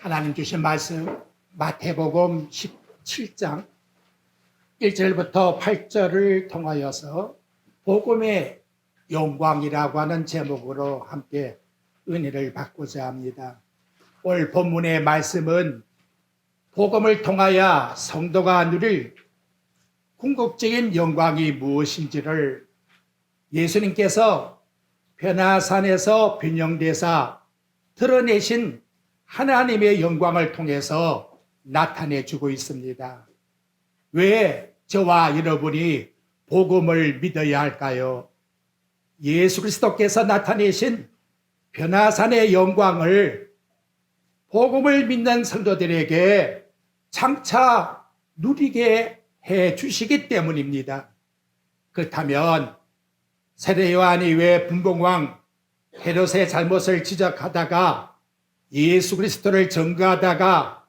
하나님 주신 말씀 마태복음 17장 1절부터 8절을 통하여서 복음의 영광이라고 하는 제목으로 함께 은혜를 받고자 합니다. 오늘 본문의 말씀은 복음을 통하여 성도가 누릴 궁극적인 영광이 무엇인지를 예수님께서 변화산에서 변형되사 드러내신 하나님의 영광을 통해서 나타내주고 있습니다. 왜 저와 여러분이 복음을 믿어야 할까요? 예수 그리스도께서 나타내신 변화산의 영광을 복음을 믿는 성도들에게 장차 누리게 해 주시기 때문입니다. 그렇다면 세례 요한이 왜 분봉왕 헤롯의 잘못을 지적하다가 예수 그리스도를 증거하다가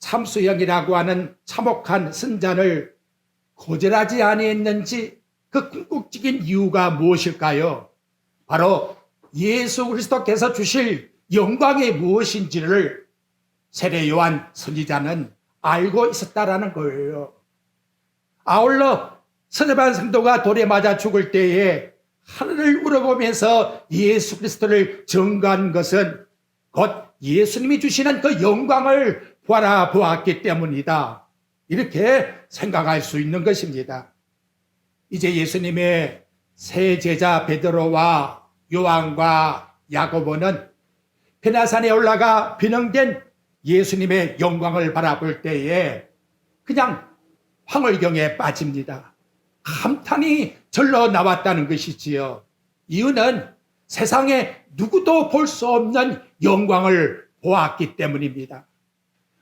참수형이라고 하는 참혹한 선잔을 거절하지 아니했는지 그 궁극적인 이유가 무엇일까요? 바로 예수 그리스도께서 주실 영광이 무엇인지를 세례 요한 선지자는 알고 있었다라는 거예요. 아울러 스데반 성도가 돌에 맞아 죽을 때에 하늘을 우러보면서 예수 그리스도를 증거한 것은 곧 예수님이 주시는 그 영광을 바라보았기 때문이다. 이렇게 생각할 수 있는 것입니다. 이제 예수님의 세 제자 베드로와 요한과 야고보는 변화산에 올라가 변형된 예수님의 영광을 바라볼 때에 그냥 황홀경에 빠집니다. 감탄이 절로 나왔다는 것이지요. 이유는 세상에 누구도 볼 수 없는 영광을 보았기 때문입니다.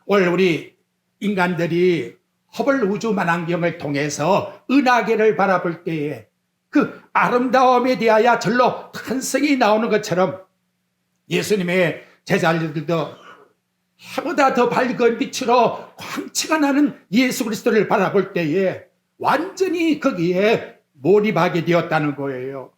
오늘 우리 인간들이 허블 우주만원경을 통해서 은하계를 바라볼 때에 그 아름다움에 대하여 절로 탄성이 나오는 것처럼 예수님의 제자들도 해보다 더 밝은 빛으로 광채가 나는 예수 그리스도를 바라볼 때에 완전히 거기에 몰입하게 되었다는 거예요.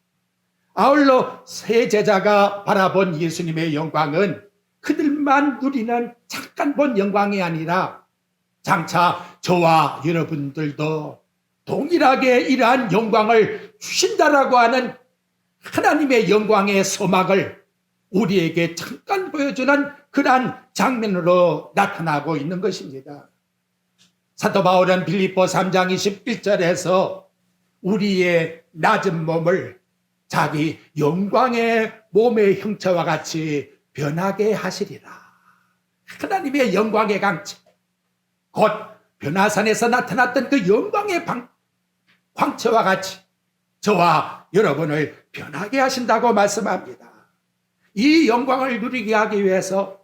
아울러 세 제자가 바라본 예수님의 영광은 그들만 누리는 잠깐 본 영광이 아니라 장차 저와 여러분들도 동일하게 이러한 영광을 주신다라고 하는 하나님의 영광의 소망을 우리에게 잠깐 보여주는 그러한 장면으로 나타나고 있는 것입니다. 사도 바울은 빌립보 3장 21절에서 우리의 낮은 몸을 자기 영광의 몸의 형체와 같이 변하게 하시리라. 하나님의 영광의 강체, 곧 변화산에서 나타났던 그 영광의 광채와 같이 저와 여러분을 변하게 하신다고 말씀합니다. 이 영광을 누리게 하기 위해서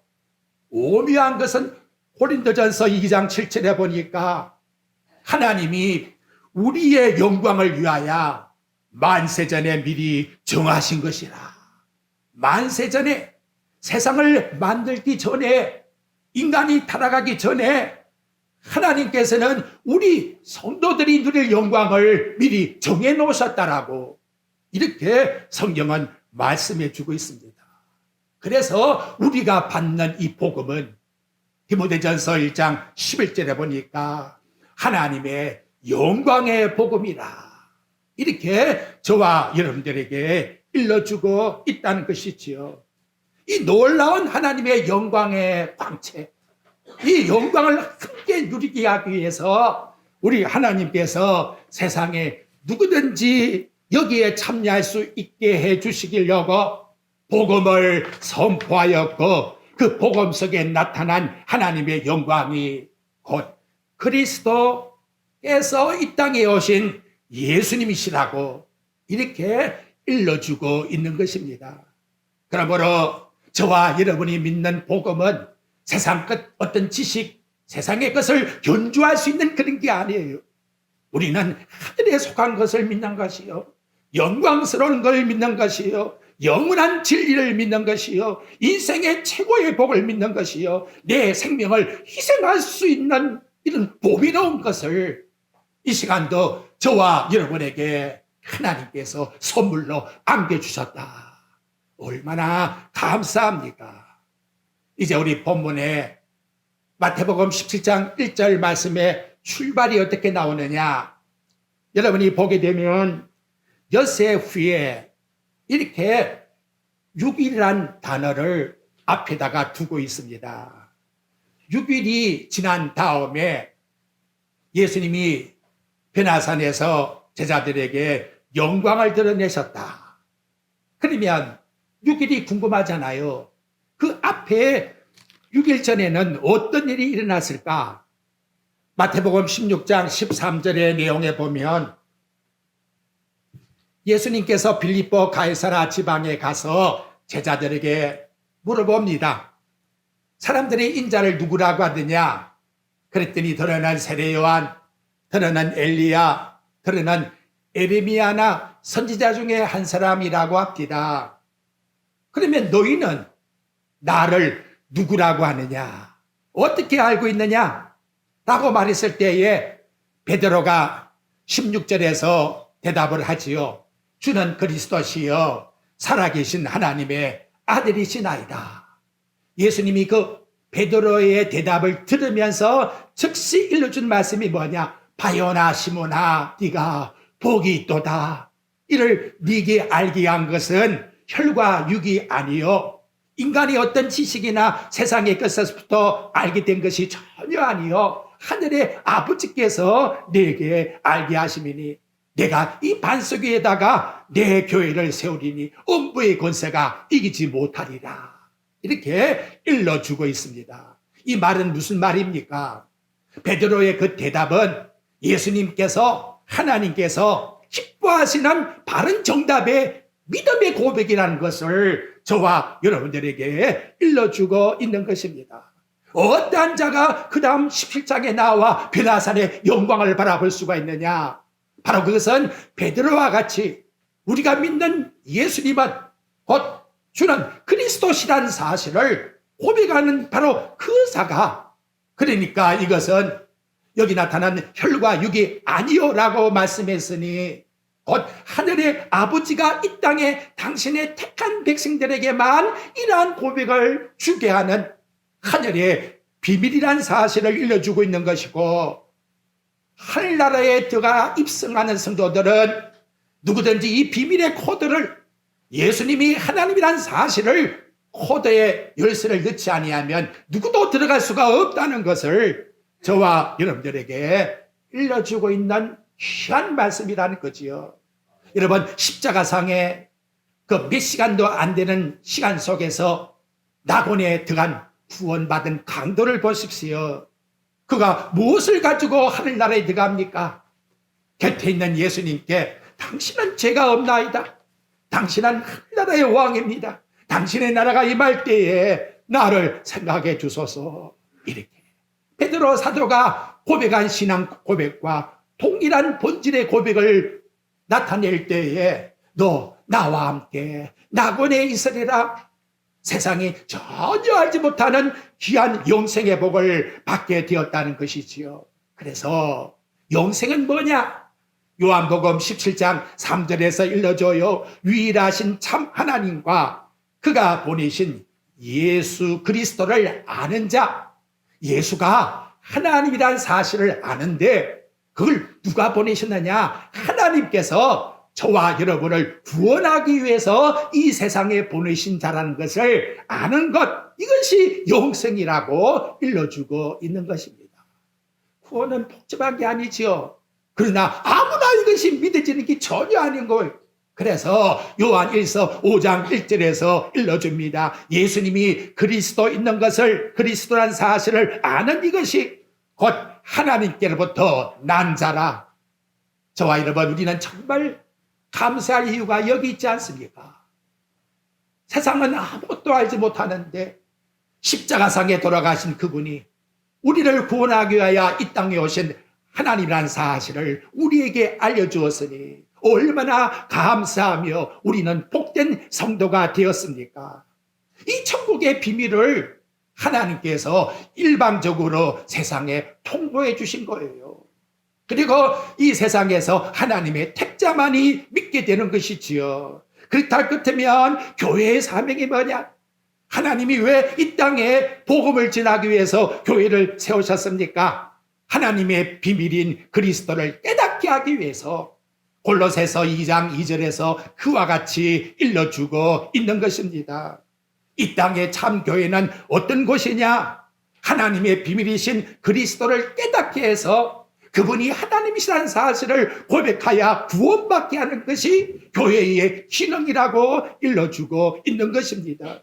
오묘한 것은 고린도전서 2장 7절에 보니까 하나님이 우리의 영광을 위하여 만세전에 미리 정하신 것이라. 만세전에 세상을 만들기 전에 인간이 타락하기 전에 하나님께서는 우리 성도들이 누릴 영광을 미리 정해 놓으셨다라고 이렇게 성경은 말씀해 주고 있습니다. 그래서 우리가 받는 이 복음은 디모데전서 1장 11절에 보니까 하나님의 영광의 복음이라. 이렇게 저와 여러분들에게 일러주고 있다는 것이지요. 이 놀라운 하나님의 영광의 광채, 이 영광을 함께 누리게 하기 위해서 우리 하나님께서 세상에 누구든지 여기에 참여할 수 있게 해 주시려고 복음을 선포하였고 그 복음 속에 나타난 하나님의 영광이 곧 그리스도께서 이 땅에 오신 예수님이시라고 이렇게 일러주고 있는 것입니다. 그러므로 저와 여러분이 믿는 복음은 세상 끝 어떤 지식, 세상의 것을 견주할 수 있는 그런 게 아니에요. 우리는 하늘에 속한 것을 믿는 것이요, 영광스러운 걸 믿는 것이요, 영원한 진리를 믿는 것이요, 인생의 최고의 복을 믿는 것이요, 내 생명을 희생할 수 있는 이런 보배로운 것을 이 시간도 저와 여러분에게 하나님께서 선물로 안겨주셨다. 얼마나 감사합니까? 이제 우리 본문에 마태복음 17장 1절 말씀에 출발이 어떻게 나오느냐? 여러분이 보게 되면 엿새 후에 이렇게 6일이란 단어를 앞에다가 두고 있습니다. 6일이 지난 다음에 예수님이 변화산에서 제자들에게 영광을 드러내셨다. 그러면 6일이 궁금하잖아요. 그 앞에 6일 전에는 어떤 일이 일어났을까? 마태복음 16장 13절의 내용에 보면 예수님께서 빌립보 가이사라 지방에 가서 제자들에게 물어봅니다. 사람들이 인자를 누구라고 하느냐? 그랬더니 더러는 세례요한, 더러는 엘리야, 더러는 에레미야나 선지자 중에 한 사람이라고 합니다. 그러면 너희는 나를 누구라고 하느냐? 어떻게 알고 있느냐? 라고 말했을 때에 베드로가 16절에서 대답을 하지요. 주는 그리스도시요 살아계신 하나님의 아들이시나이다. 예수님이 그 베드로의 대답을 들으면서 즉시 일러준 말씀이 뭐냐? 바요나 시몬아 네가 복이 있도다. 이를 네게 알게 한 것은 혈과 육이 아니요 인간이 어떤 지식이나 세상의 것에서부터 알게 된 것이 전혀 아니요 하늘의 아버지께서 내게 알게 하심이니 내가 이 반석 위에다가 내 교회를 세우리니 음부의 권세가 이기지 못하리라. 이렇게 일러주고 있습니다. 이 말은 무슨 말입니까? 베드로의 그 대답은 예수님께서 하나님께서 기뻐하시는 바른 정답의 믿음의 고백이라는 것을 저와 여러분들에게 일러주고 있는 것입니다. 어떠한 자가 그 다음 17장에 나와 변화산의 영광을 바라볼 수가 있느냐? 바로 그것은 베드로와 같이 우리가 믿는 예수님은 곧 주는 그리스도시라는 사실을 고백하는 바로 그 자가, 그러니까 이것은 여기 나타난 혈과 육이 아니요라고 말씀했으니 곧 하늘의 아버지가 이 땅에 당신의 택한 백성들에게만 이러한 고백을 주게 하는 하늘의 비밀이란 사실을 일러주고 있는 것이고, 하늘나라에 들어가 입성하는 성도들은 누구든지 이 비밀의 코드를, 예수님이 하나님이란 사실을 코드에 열쇠를 넣지 아니하면 누구도 들어갈 수가 없다는 것을 저와 여러분들에게 일러주고 있는 귀한 말씀이라는 거지요. 여러분, 십자가상에 그 몇 시간도 안 되는 시간 속에서 낙원에 들어간 구원받은 강도를 보십시오. 그가 무엇을 가지고 하늘나라에 들어갑니까? 곁에 있는 예수님께 당신은 죄가 없나이다. 당신은 하늘나라의 왕입니다. 당신의 나라가 임할 때에 나를 생각해 주소서. 이렇게 베드로 사도가 고백한 신앙 고백과 동일한 본질의 고백을 나타낼 때에 너 나와 함께 낙원에 있으리라. 세상이 전혀 알지 못하는 귀한 영생의 복을 받게 되었다는 것이지요. 그래서 영생은 뭐냐? 요한복음 17장 3절에서 일러줘요. 유일하신 참 하나님과 그가 보내신 예수 그리스도를 아는 자. 예수가 하나님이란 사실을 아는데 그걸 누가 보내셨느냐? 하나님께서 저와 여러분을 구원하기 위해서 이 세상에 보내신 자라는 것을 아는 것, 이것이 영생이라고 일러주고 있는 것입니다. 구원은 복잡한 게 아니지요. 그러나 아무나 이것이 믿어지는 게 전혀 아닌 거예요. 그래서 요한 1서 5장 1절에서 일러줍니다. 예수님이 그리스도 있는 것을, 그리스도란 사실을 아는 이것이 곧 하나님께로부터 난 자라. 저와 여러분, 우리는 정말 감사할 이유가 여기 있지 않습니까? 세상은 아무것도 알지 못하는데 십자가상에 돌아가신 그분이 우리를 구원하기 위하여 이 땅에 오신 하나님이란 사실을 우리에게 알려주었으니 얼마나 감사하며 우리는 복된 성도가 되었습니까? 이 천국의 비밀을 하나님께서 일방적으로 세상에 통보해 주신 거예요. 그리고 이 세상에서 하나님의 택자만이 믿게 되는 것이지요. 그렇다 끝이면 교회의 사명이 뭐냐? 하나님이 왜 이 땅에 복음을 전하기 위해서 교회를 세우셨습니까? 하나님의 비밀인 그리스도를 깨닫게 하기 위해서 골로새서 2장 2절에서 그와 같이 일러주고 있는 것입니다. 이 땅의 참 교회는 어떤 곳이냐? 하나님의 비밀이신 그리스도를 깨닫게 해서 그분이 하나님이시라는 사실을 고백하여 구원받게 하는 것이 교회의 기능이라고 일러주고 있는 것입니다.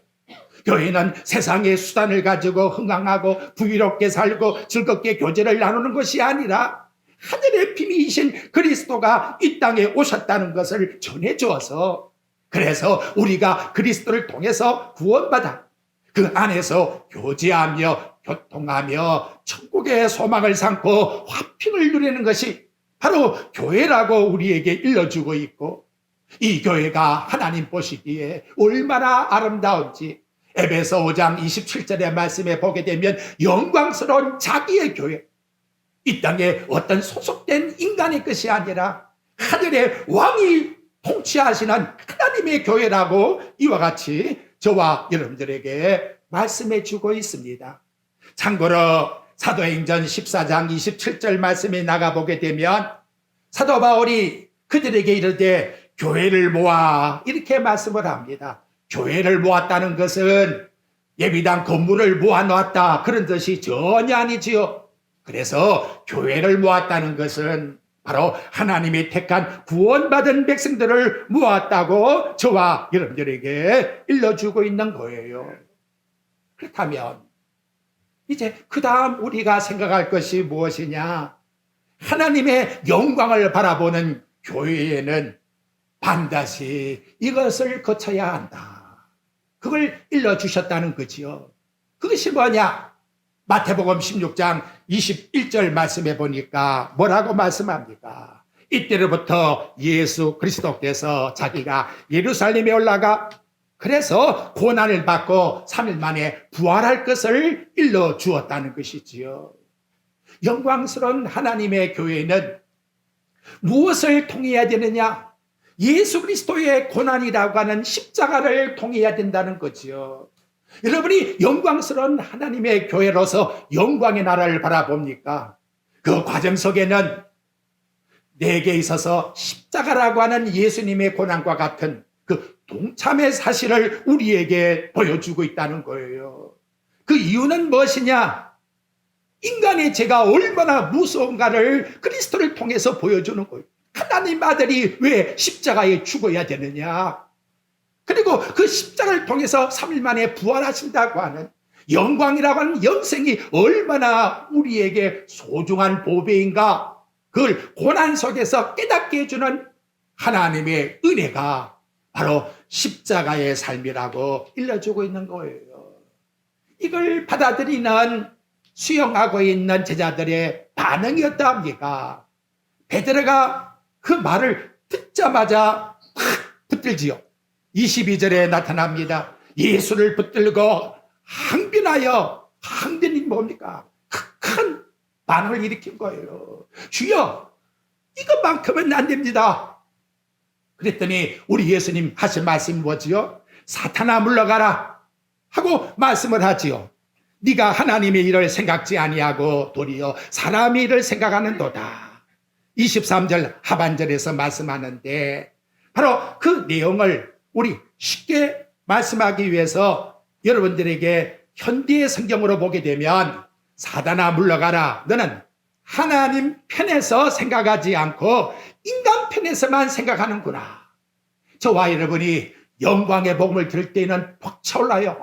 교회는 세상의 수단을 가지고 흥황하고 부유롭게 살고 즐겁게 교제를 나누는 것이 아니라 하늘의 비밀이신 그리스도가 이 땅에 오셨다는 것을 전해주어서, 그래서 우리가 그리스도를 통해서 구원받아 그 안에서 교제하며 교통하며 천국의 소망을 삼고 화평을 누리는 것이 바로 교회라고 우리에게 일러주고 있고, 이 교회가 하나님 보시기에 얼마나 아름다운지 에베소 5장 27절의 말씀에 보게 되면 영광스러운 자기의 교회, 이 땅에 어떤 소속된 인간의 것이 아니라 하늘의 왕이 통치하시는 하나님의 교회라고 이와 같이 저와 여러분들에게 말씀해 주고 있습니다. 참고로 사도행전 14장 27절 말씀에 나가보게 되면 사도 바울이 그들에게 이르되 교회를 모아, 이렇게 말씀을 합니다. 교회를 모았다는 것은 예비당 건물을 모아놓았다 그런 뜻이 전혀 아니지요. 그래서 교회를 모았다는 것은 바로 하나님이 택한 구원받은 백성들을 모았다고 저와 여러분들에게 일러주고 있는 거예요. 그렇다면 이제 그 다음 우리가 생각할 것이 무엇이냐? 하나님의 영광을 바라보는 교회에는 반드시 이것을 거쳐야 한다. 그걸 일러주셨다는 거지요. 그것이 뭐냐? 마태복음 16장 21절 말씀해 보니까 뭐라고 말씀합니까? 이때로부터 예수 그리스도께서 자기가 예루살렘에 올라가 그래서 고난을 받고 3일 만에 부활할 것을 일러주었다는 것이지요. 영광스러운 하나님의 교회는 무엇을 통해야 되느냐? 예수 그리스도의 고난이라고 하는 십자가를 통해야 된다는 거지요. 여러분이 영광스러운 하나님의 교회로서 영광의 나라를 바라봅니까? 그 과정 속에는 내게 있어서 십자가라고 하는 예수님의 고난과 같은 그 동참의 사실을 우리에게 보여주고 있다는 거예요. 그 이유는 무엇이냐? 인간의 죄가 얼마나 무서운가를 그리스도를 통해서 보여주는 거예요. 하나님 아들이 왜 십자가에 죽어야 되느냐? 그리고 그 십자가를 통해서 3일 만에 부활하신다고 하는 영광이라고 하는 영생이 얼마나 우리에게 소중한 보배인가? 그걸 고난 속에서 깨닫게 해주는 하나님의 은혜가 바로 십자가의 삶이라고 일러주고 있는 거예요. 이걸 받아들이는 수용하고 있는 제자들의 반응이 어떠합니까? 베드로가 그 말을 듣자마자 확 붙들지요. 22절에 나타납니다. 예수를 붙들고 항변하여, 항변이 뭡니까? 큰 반응을 일으킨 거예요. 주여, 이것만큼은 안 됩니다. 그랬더니 우리 예수님 하신 말씀이 뭐지요? 사탄아 물러가라 하고 말씀을 하지요. 네가 하나님의 일을 생각지 아니하고 도리어 사람의 일을 생각하는도다. 23절 하반절에서 말씀하는데 바로 그 내용을 우리 쉽게 말씀하기 위해서 여러분들에게 현대의 성경으로 보게 되면 사단아 물러가라, 너는 하나님 편에서 생각하지 않고 인간 편에서만 생각하는구나. 저와 여러분이 영광의 복음을 들을 때는 벅차올라요.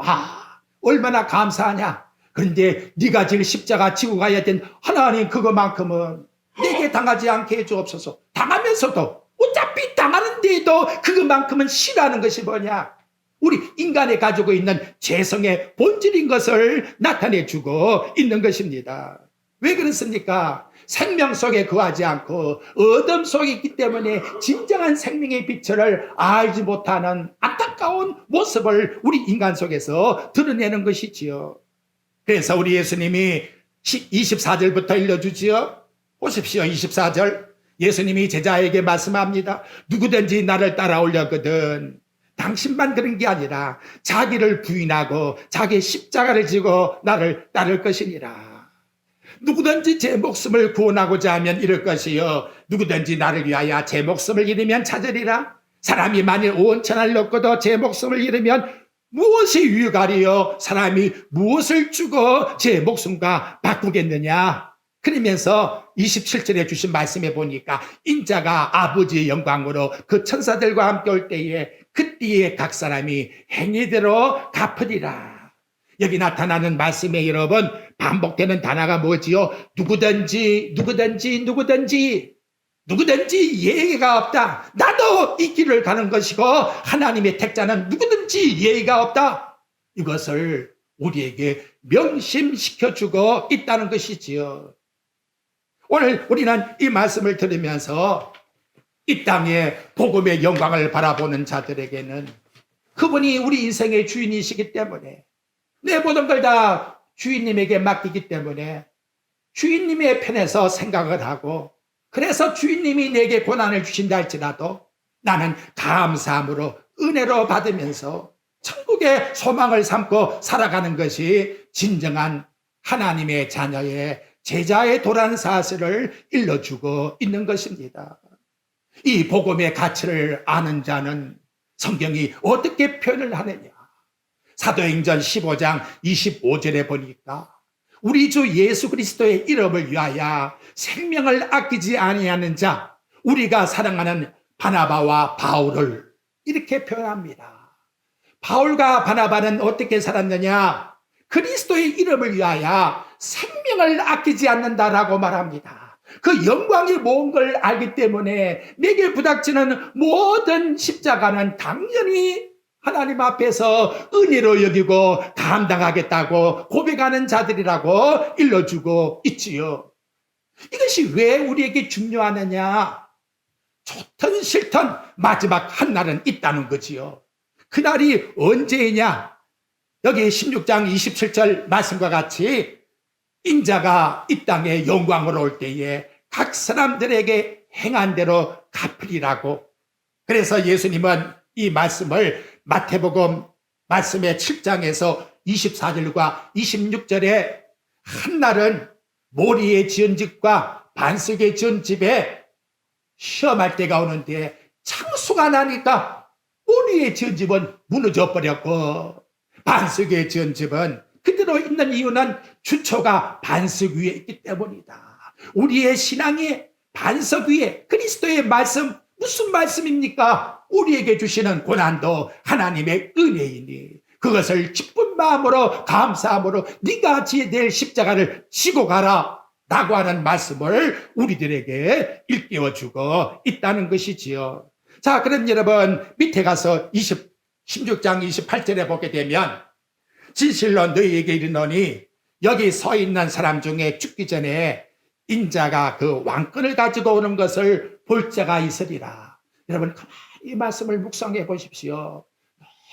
얼마나 감사하냐. 그런데 네가 지금 십자가 지고 가야 된 하나님, 그것만큼은 내게 당하지 않게 해주옵소서. 당하면서도 어차피 당하는데도 그것만큼은 싫어하는 것이 뭐냐? 우리 인간이 가지고 있는 죄성의 본질인 것을 나타내주고 있는 것입니다. 왜 그렇습니까? 생명 속에 거하지 않고 어둠 속에 있기 때문에 진정한 생명의 빛을 알지 못하는 안타까운 모습을 우리 인간 속에서 드러내는 것이지요. 그래서 우리 예수님이 24절부터 읽어주지요. 보십시오. 24절 예수님이 제자에게 말씀합니다. 누구든지 나를 따라오려거든 당신만 그런 게 아니라 자기를 부인하고 자기 십자가를 지고 나를 따를 것이니라. 누구든지 제 목숨을 구원하고자 하면 이럴 것이요 누구든지 나를 위하여 제 목숨을 잃으면 찾으리라. 사람이 만일 온 천하를 얻고도 제 목숨을 잃으면 무엇이 유익하리요? 사람이 무엇을 주고 제 목숨과 바꾸겠느냐? 그러면서 27절에 주신 말씀에 보니까 인자가 아버지의 영광으로 그 천사들과 함께 올 때에 그때에 각 사람이 행위대로 갚으리라. 여기 나타나는 말씀에 여러분 반복되는 단어가 뭐지요? 누구든지 예의가 없다. 나도 이 길을 가는 것이고 하나님의 택자는 누구든지 예의가 없다. 이것을 우리에게 명심시켜주고 있다는 것이지요. 오늘 우리는 이 말씀을 들으면서 이 땅에 복음의 영광을 바라보는 자들에게는 그분이 우리 인생의 주인이시기 때문에 내 모든 걸 다 주인님에게 맡기기 때문에 주인님의 편에서 생각을 하고 그래서 주인님이 내게 고난을 주신다 할지라도 나는 감사함으로 은혜로 받으면서 천국의 소망을 삼고 살아가는 것이 진정한 하나님의 자녀의 제자의 도라는 사실을 일러주고 있는 것입니다. 이 복음의 가치를 아는 자는 성경이 어떻게 표현을 하느냐? 사도행전 15장 25절에 보니까 우리 주 예수 그리스도의 이름을 위하여 생명을 아끼지 아니하는 자 우리가 사랑하는 바나바와 바울을 이렇게 표현합니다. 바울과 바나바는 어떻게 살았느냐? 그리스도의 이름을 위하여 생명을 아끼지 않는다라고 말합니다. 그 영광이 뭔 걸 알기 때문에 내게 부닥치는 모든 십자가는 당연히 하나님 앞에서 은혜로 여기고 감당하겠다고 고백하는 자들이라고 일러주고 있지요. 이것이 왜 우리에게 중요하느냐? 좋든 싫든 마지막 한 날은 있다는 거지요. 그날이 언제이냐? 여기 16장 27절 말씀과 같이 인자가 이 땅에 영광으로 올 때에 각 사람들에게 행한 대로 갚으리라고. 그래서 예수님은 이 말씀을 마태복음 말씀의 7장에서 24절과 26절에 한 날은 모리에 지은 집과 반석에 지은 집에 시험할 때가 오는데 창수가 나니까 모리에 지은 집은 무너져 버렸고 반석에 지은 집은 그대로 있는 이유는 주초가 반석 위에 있기 때문이다. 우리의 신앙이 반석 위에 그리스도의 말씀, 무슨 말씀입니까? 우리에게 주시는 고난도 하나님의 은혜이니 그것을 기쁜 마음으로 감사함으로 네가 지어야 될 십자가를 지고 가라 라고 하는 말씀을 우리들에게 일깨워주고 있다는 것이지요. 자, 그럼 여러분 밑에 가서 16장 28절에 보게 되면 진실로 너희에게 이르노니 여기 서 있는 사람 중에 죽기 전에 인자가 그 왕권을 가지고 오는 것을 볼 자가 있으리라. 여러분 이 말씀을 묵상해 보십시오.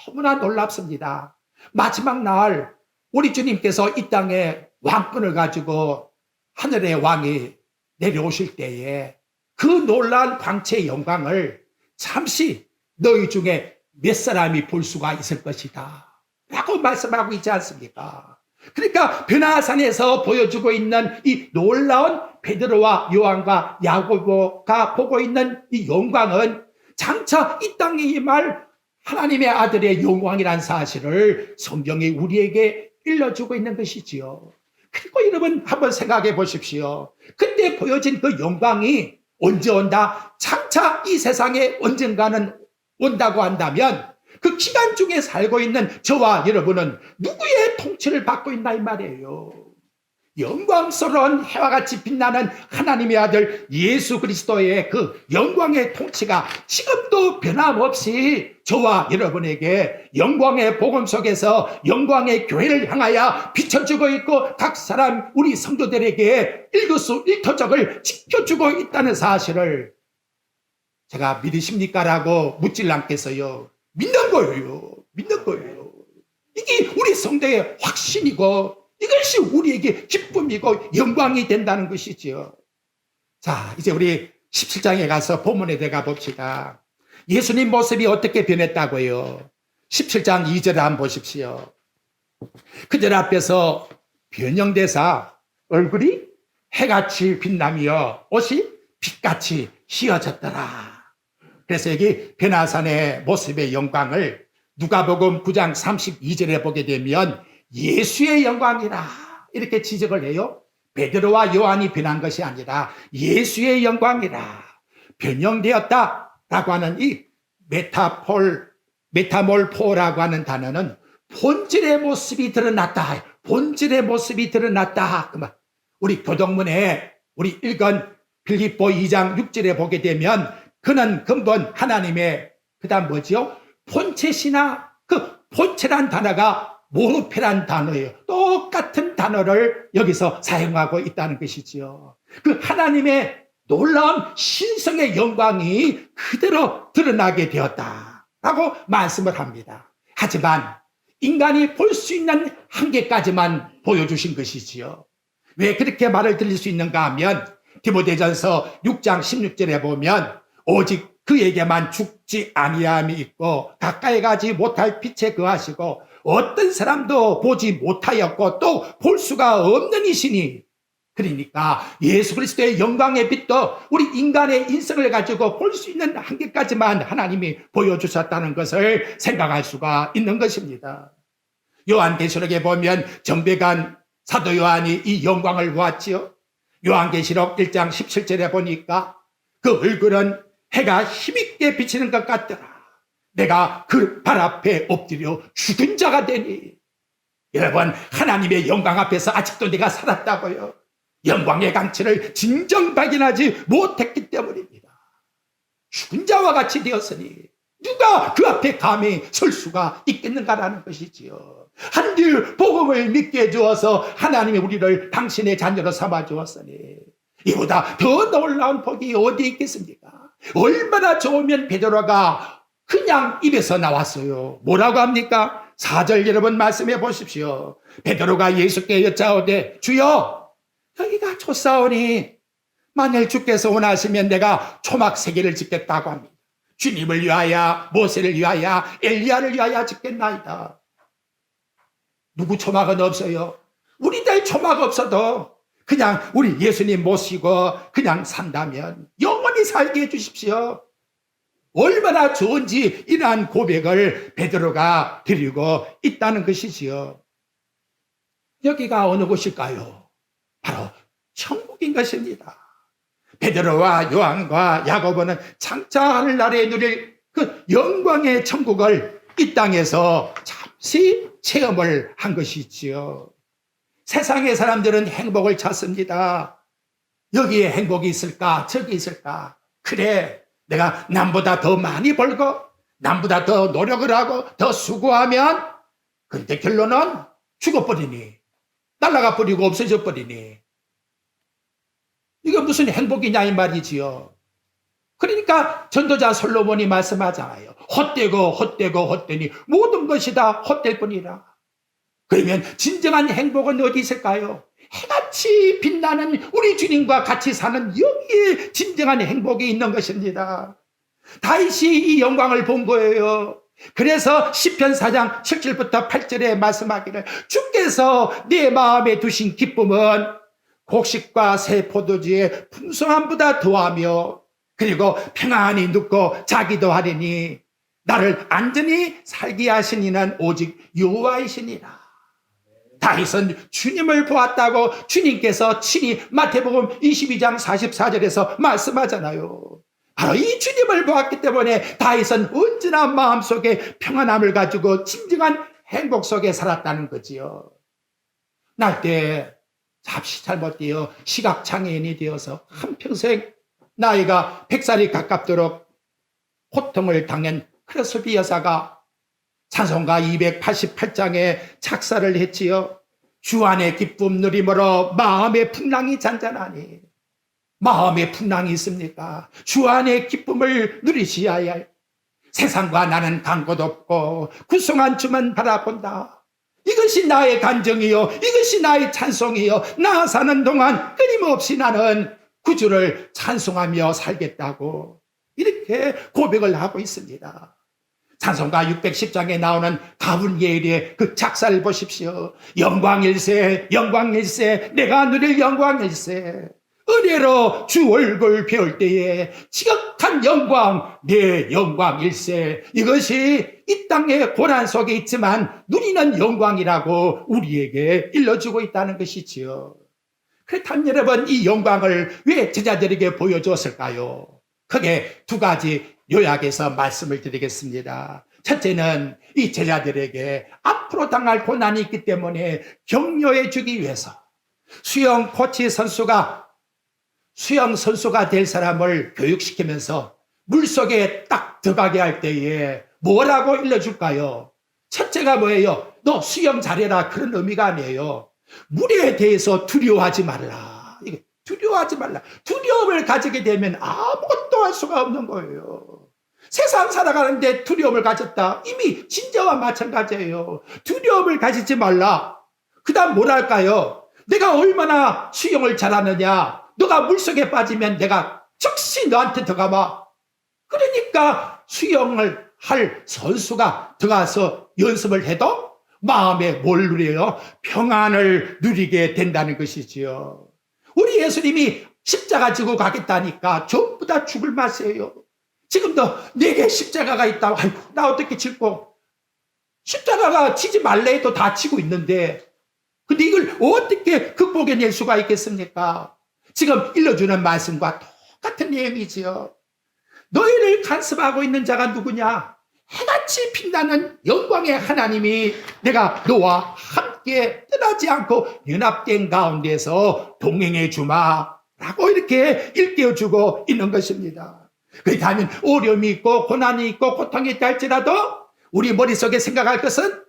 너무나 놀랍습니다. 마지막 날 우리 주님께서 이 땅에 왕권을 가지고 하늘의 왕이 내려오실 때에 그 놀라운 광채의 영광을 잠시 너희 중에 몇 사람이 볼 수가 있을 것이다 라고 말씀하고 있지 않습니까? 그러니까 변화산에서 보여주고 있는 이 놀라운 베드로와 요한과 야고보가 보고 있는 이 영광은 장차 이 땅에 임할 하나님의 아들의 영광이란 사실을 성경이 우리에게 일러주고 있는 것이지요. 그리고 여러분 한번 생각해 보십시오. 그때 보여진 그 영광이 언제 온다? 장차 이 세상에 언젠가는 온다고 한다면 그 기간 중에 살고 있는 저와 여러분은 누구의 통치를 받고 있나 이 말이에요. 영광스러운 해와 같이 빛나는 하나님의 아들 예수 그리스도의 그 영광의 통치가 지금도 변함없이 저와 여러분에게 영광의 복음 속에서 영광의 교회를 향하여 비춰주고 있고 각 사람 우리 성도들에게 일거수일투족을 지켜주고 있다는 사실을 제가 믿으십니까? 라고 묻질 않겠어요. 믿는 거예요. 믿는 거예요. 이게 우리 성도의 확신이고 이것이 우리에게 기쁨이고 영광이 된다는 것이지요. 자, 이제 우리 17장에 가서 본문에 들어가 봅시다. 예수님 모습이 어떻게 변했다고요? 17장 2절을 한번 보십시오. 그들 앞에서 변형대사 얼굴이 해같이 빛나며 옷이 빛같이 휘어졌더라. 그래서 여기 변화산의 모습의 영광을 누가복음 9장 32절에 보게 되면 예수의 영광이라 이렇게 지적을 해요. 베드로와 요한이 변한 것이 아니라 예수의 영광이라 변형되었다라고 하는 이 메타몰포라고 하는 단어는 본질의 모습이 드러났다. 본질의 모습이 드러났다. 우리 교동문에 우리 읽은 빌립보 2장 6절에 보게 되면 그는 근본 하나님의 그다음 뭐지요? 본체시나 그 본체란 단어가 모르페란 단어예요. 똑같은 단어를 여기서 사용하고 있다는 것이지요. 그 하나님의 놀라운 신성의 영광이 그대로 드러나게 되었다라고 말씀을 합니다. 하지만 인간이 볼 수 있는 한계까지만 보여주신 것이지요. 왜 그렇게 말을 드릴 수 있는가 하면 디모데전서 6장 16절에 보면 오직 그에게만 죽지 아니함이 있고 가까이 가지 못할 빛에 거하시고 어떤 사람도 보지 못하였고 또 볼 수가 없는 이시니, 그러니까 예수 그리스도의 영광의 빛도 우리 인간의 인성을 가지고 볼 수 있는 한계까지만 하나님이 보여주셨다는 것을 생각할 수가 있는 것입니다. 요한계시록에 보면 정백한 사도 요한이 이 영광을 보았지요. 요한계시록 1장 17절에 보니까 그 얼굴은 해가 힘있게 비치는 것 같더라. 내가 그 발 앞에 엎드려 죽은 자가 되니. 여러분, 하나님의 영광 앞에서 아직도 내가 살았다고요. 영광의 강치를 진정 발견하지 못했기 때문입니다. 죽은 자와 같이 되었으니 누가 그 앞에 감히 설 수가 있겠는가라는 것이지요. 한들 복음을 믿게 해주어서 하나님이 우리를 당신의 자녀로 삼아 주었으니 이보다 더 놀라운 복이 어디 있겠습니까? 얼마나 좋으면 베드로가 그냥 입에서 나왔어요. 뭐라고 합니까? 4절 여러분 말씀해 보십시오. 베드로가 예수께 여짜오되 주여 여기가 좁사오니 만일 주께서 원하시면 내가 초막 3개를 짓겠다고 합니다. 주님을 위하여, 모세를 위하여, 엘리야를 위하여 짓겠나이다. 누구 초막은 없어요. 우리들 초막 없어도 그냥 우리 예수님 모시고 그냥 산다면 영원히 살게 해주십시오. 얼마나 좋은지 이러한 고백을 베드로가 드리고 있다는 것이지요. 여기가 어느 곳일까요? 바로 천국인 것입니다. 베드로와 요한과 야고보는 장차 하늘나라에 누릴 그 영광의 천국을 이 땅에서 잠시 체험을 한 것이지요. 세상의 사람들은 행복을 찾습니다. 여기에 행복이 있을까? 저기 있을까? 그래, 내가 남보다 더 많이 벌고 남보다 더 노력을 하고 더 수고하면 근데 결론은 죽어버리니, 날아가 버리고 없어져 버리니 이게 무슨 행복이냐 이 말이지요. 그러니까 전도자 솔로몬이 말씀하잖아요. 헛되고 헛되고 헛되니 모든 것이 다 헛될 뿐이라. 그러면 진정한 행복은 어디 있을까요? 해같이 빛나는 우리 주님과 같이 사는 여기에 진정한 행복이 있는 것입니다. 다윗이 이 영광을 본 거예요. 그래서 시편 4장 7절부터 8절에 말씀하기를 주께서 내 마음에 두신 기쁨은 곡식과 새 포도주의 풍성함보다 더하며 그리고 평안히 눕고 자기도 하리니 나를 안전히 살게 하신 이는 오직 여호와이시니라. 다윗은 주님을 보았다고 주님께서 친히 마태복음 22장 44절에서 말씀하잖아요. 바로 이 주님을 보았기 때문에 다윗은 언제나 마음속에 평안함을 가지고 진정한 행복 속에 살았다는 거지요. 날 때 잡시 잘못되어 시각장애인이 되어서 한평생 나이가 100살이 가깝도록 고통을 당한 크로스비 여사가 찬송가 288장에 작사를 했지요. 주 안의 기쁨 누림으로 마음의 풍랑이 잔잔하니. 마음의 풍랑이 있습니까? 주 안의 기쁨을 누리시어야 할. 세상과 나는 간 곳 없고 구성한 주만 바라본다. 이것이 나의 간정이요, 이것이 나의 찬송이요. 나 사는 동안 끊임없이 나는 구주를 찬송하며 살겠다고 이렇게 고백을 하고 있습니다. 찬송가 610장에 나오는 가브리엘의 그 작사를 보십시오. 영광일세 영광일세 내가 누릴 영광일세 은혜로 주 얼굴 배울 때에 지극한 영광 내 영광일세 이것이 이 땅의 고난 속에 있지만 누리는 영광이라고 우리에게 일러주고 있다는 것이지요. 그렇다면 여러분 이 영광을 왜 제자들에게 보여주었을까요? 크게 두 가지 요약해서 말씀을 드리겠습니다. 첫째는 이 제자들에게 앞으로 당할 고난이 있기 때문에 격려해 주기 위해서 수영 선수가 될 사람을 교육시키면서 물속에 딱 들어가게 할 때에 뭐라고 일러줄까요? 첫째가 뭐예요? 너 수영 잘해라 그런 의미가 아니에요. 물에 대해서 두려워하지 말라. 이게 두려워하지 말라. 두려움을 가지게 되면 아무것도 할 수가 없는 거예요. 세상 살아가는데 두려움을 가졌다. 이미 진저와 마찬가지예요. 두려움을 가지지 말라. 그 다음 뭐랄까요? 내가 얼마나 수영을 잘하느냐. 너가 물속에 빠지면 내가 즉시 너한테 들어가봐. 그러니까 수영을 할 선수가 들어가서 연습을 해도 마음에 뭘 누려요? 평안을 누리게 된다는 것이지요. 우리 예수님이 십자가 지고 가겠다니까 전부 다 죽을 맛이에요. 지금도 내게 십자가가 있다. 아이고, 나 어떻게 칠고. 십자가가 치지 말래 해도 다 치고 있는데 근데 이걸 어떻게 극복해낼 수가 있겠습니까? 지금 일러주는 말씀과 똑같은 내용이지요. 너희를 간섭하고 있는 자가 누구냐? 해같이 빛나는 영광의 하나님이 내가 너와 함께 떠나지 않고 연합된 가운데서 동행해 주마 라고 이렇게 일깨워주고 있는 것입니다. 그렇다면 어려움이 있고 고난이 있고 고통이 있다 할지라도 우리 머릿속에 생각할 것은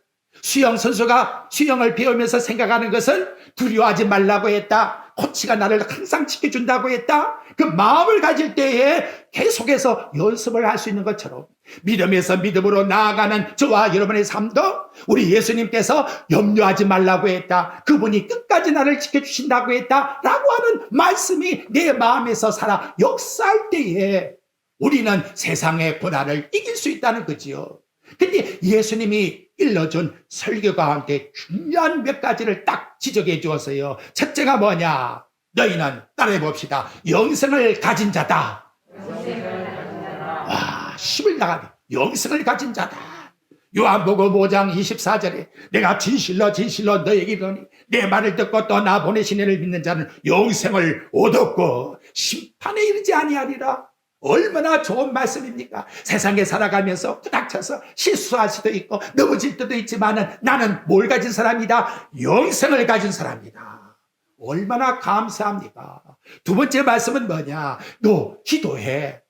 수영 선수가 수영을 배우면서 생각하는 것은 두려워하지 말라고 했다. 코치가 나를 항상 지켜준다고 했다. 그 마음을 가질 때에 계속해서 연습을 할 수 있는 것처럼 믿음에서 믿음으로 나아가는 저와 여러분의 삶도 우리 예수님께서 염려하지 말라고 했다. 그분이 끝까지 나를 지켜주신다고 했다. 라고 하는 말씀이 내 마음에서 살아 역사할 때에 우리는 세상의 고난을 이길 수 있다는 거지요. 근데 예수님이 일러준 설교 가운데 중요한 몇 가지를 딱 지적해 주었어요. 첫째가 뭐냐? 너희는 따라해 봅시다. 영생을 가진 자다. 와, 힘을 나가네. 영생을 가진 자다. 요한복음 5장 24절에 내가 진실로 진실로 너에게 이르노니 내 말을 듣고 또 나 보내신 이를 믿는 자는 영생을 얻었고 심판에 이르지 아니하리라. 얼마나 좋은 말씀입니까? 세상에 살아가면서 부닥쳐서 실수할 수도 있고 넘어질 때도 있지만 나는 뭘 가진 사람이다? 영생을 가진 사람이다. 얼마나 감사합니까? 두 번째 말씀은 뭐냐? 너 기도해.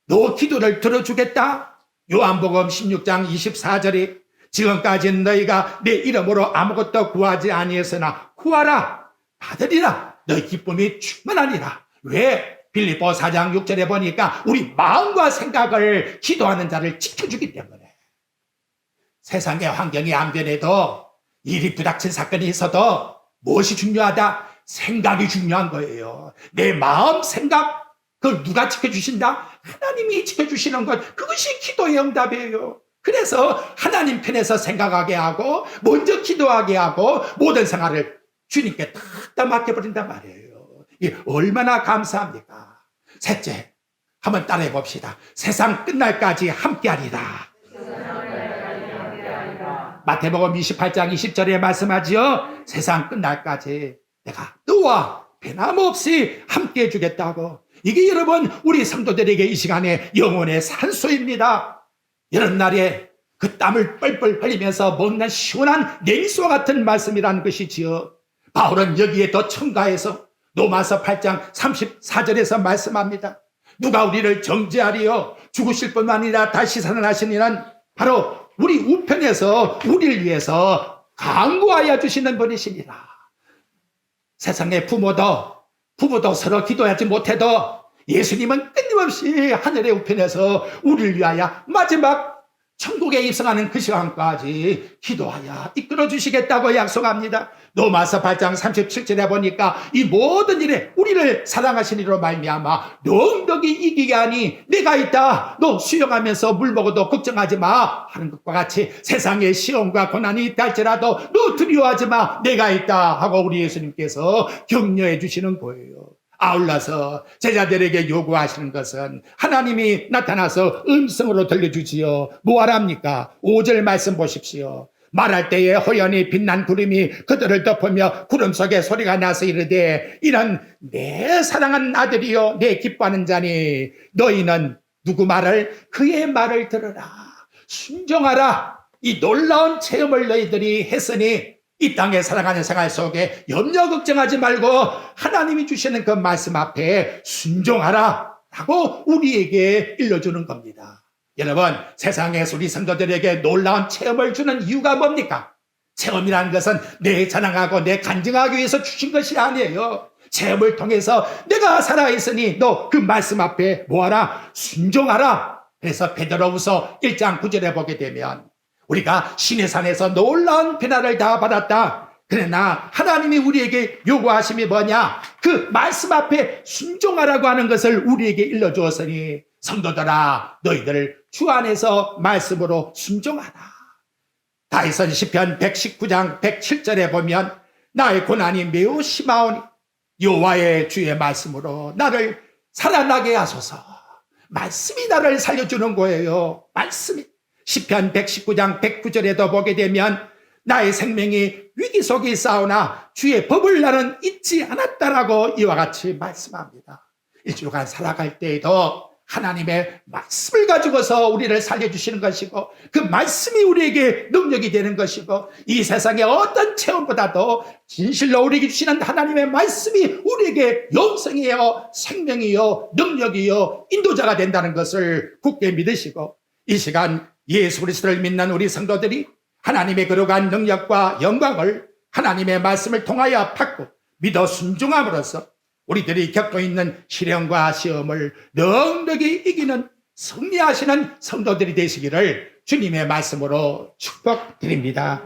너 기도를 들어주겠다? 요한복음 16장 24절에 지금까지는 너희가 내 이름으로 아무것도 구하지 아니했으나 구하라 받으리라 너희 기쁨이 충만하리라. 왜? 빌립보 4장 6절에 보니까 우리 마음과 생각을 기도하는 자를 지켜주기 때문에 세상의 환경이 안 변해도 일이 부닥친 사건이 있어도 무엇이 중요하다? 생각이 중요한 거예요. 내 마음 생각 그걸 누가 지켜주신다? 하나님이 지켜주시는 것 그것이 기도의 응답이에요. 그래서 하나님 편에서 생각하게 하고 먼저 기도하게 하고 모든 생활을 주님께 다 맡겨버린단 말이에요. 얼마나 감사합니까? 셋째, 한번 따라해 봅시다. 세상 끝날까지 함께하리라. 마태복음 28장 20절에 말씀하지요. 세상 끝날까지 내가 너와 변함없이 함께해 주겠다고. 이게 여러분 우리 성도들에게 이 시간에 영혼의 산소입니다. 이런 날에 그 땀을 뻘뻘 흘리면서 먹는 시원한 냉수와 같은 말씀이라는 것이지요. 바울은 여기에 더 첨가해서 로마서 8장 34절에서 말씀합니다. 누가 우리를 정죄하리요? 죽으실 뿐만 아니라 다시 살아나시니는 바로 우리 우편에서 우리를 위해서 강구하여 주시는 분이시니라. 세상의 부모도 서로 기도하지 못해도 예수님은 끊임없이 하늘의 우편에서 우리를 위하여 마지막 천국에 입성하는 그 시간까지 기도하여 이끌어 주시겠다고 약속합니다. 로마서 8장 37절에 보니까 이 모든 일에 우리를 사랑하신 이로 말미암아 넉넉히 이기게 하니 내가 있다. 너 수영하면서 물 먹어도 걱정하지 마 하는 것과 같이 세상에 시험과 고난이 있다 할지라도 너 두려워하지 마. 내가 있다 하고 우리 예수님께서 격려해 주시는 거예요. 아울러서 제자들에게 요구하시는 것은 하나님이 나타나서 음성으로 들려주지요. 뭐하랍니까? 5절 말씀 보십시오. 말할 때에 호연히 빛난 구름이 그들을 덮으며 구름 속에 소리가 나서 이르되 이는 내 사랑하는 아들이요 내 기뻐하는 자니 너희는 누구 말을? 그의 말을 들으라. 순종하라. 이 놀라운 체험을 너희들이 했으니 이 땅에 살아가는 생활 속에 염려 걱정하지 말고 하나님이 주시는 그 말씀 앞에 순종하라 라고 우리에게 일러주는 겁니다. 여러분, 세상에서 우리 성도들에게 놀라운 체험을 주는 이유가 뭡니까? 체험이라는 것은 내 자랑하고 내 간증하기 위해서 주신 것이 아니에요. 체험을 통해서 내가 살아있으니 너 그 말씀 앞에 뭐하라? 순종하라. 그래서 베드로후서 1장 9절에 보게 되면 우리가 시내산에서 놀라운 변화를 다 받았다. 그러나 하나님이 우리에게 요구하심이 뭐냐? 그 말씀 앞에 순종하라고 하는 것을 우리에게 일러주었으니 성도들아 너희들 주 안에서 말씀으로 순종하라. 다윗은 시편 119장 107절에 보면 나의 고난이 매우 심하오니 여호와의 주의 말씀으로 나를 살아나게 하소서. 말씀이 나를 살려주는 거예요. 말씀이. 시편 119장 109절에도 보게 되면 나의 생명이 위기 속에 있사오나 주의 법을 나는 잊지 않았다라고 이와 같이 말씀합니다. 일주일간 살아갈 때에도 하나님의 말씀을 가지고서 우리를 살려주시는 것이고 그 말씀이 우리에게 능력이 되는 것이고 이 세상의 어떤 체험보다도 진실로 우리에게 주시는 하나님의 말씀이 우리에게 영생이요 생명이요 능력이요 인도자가 된다는 것을 굳게 믿으시고 이 시간 예수 그리스도를 믿는 우리 성도들이 하나님의 거룩한 능력과 영광을 하나님의 말씀을 통하여 받고 믿어 순종함으로써 우리들이 겪고 있는 시련과 시험을 넉넉히 이기는 승리하시는 성도들이 되시기를 주님의 말씀으로 축복드립니다.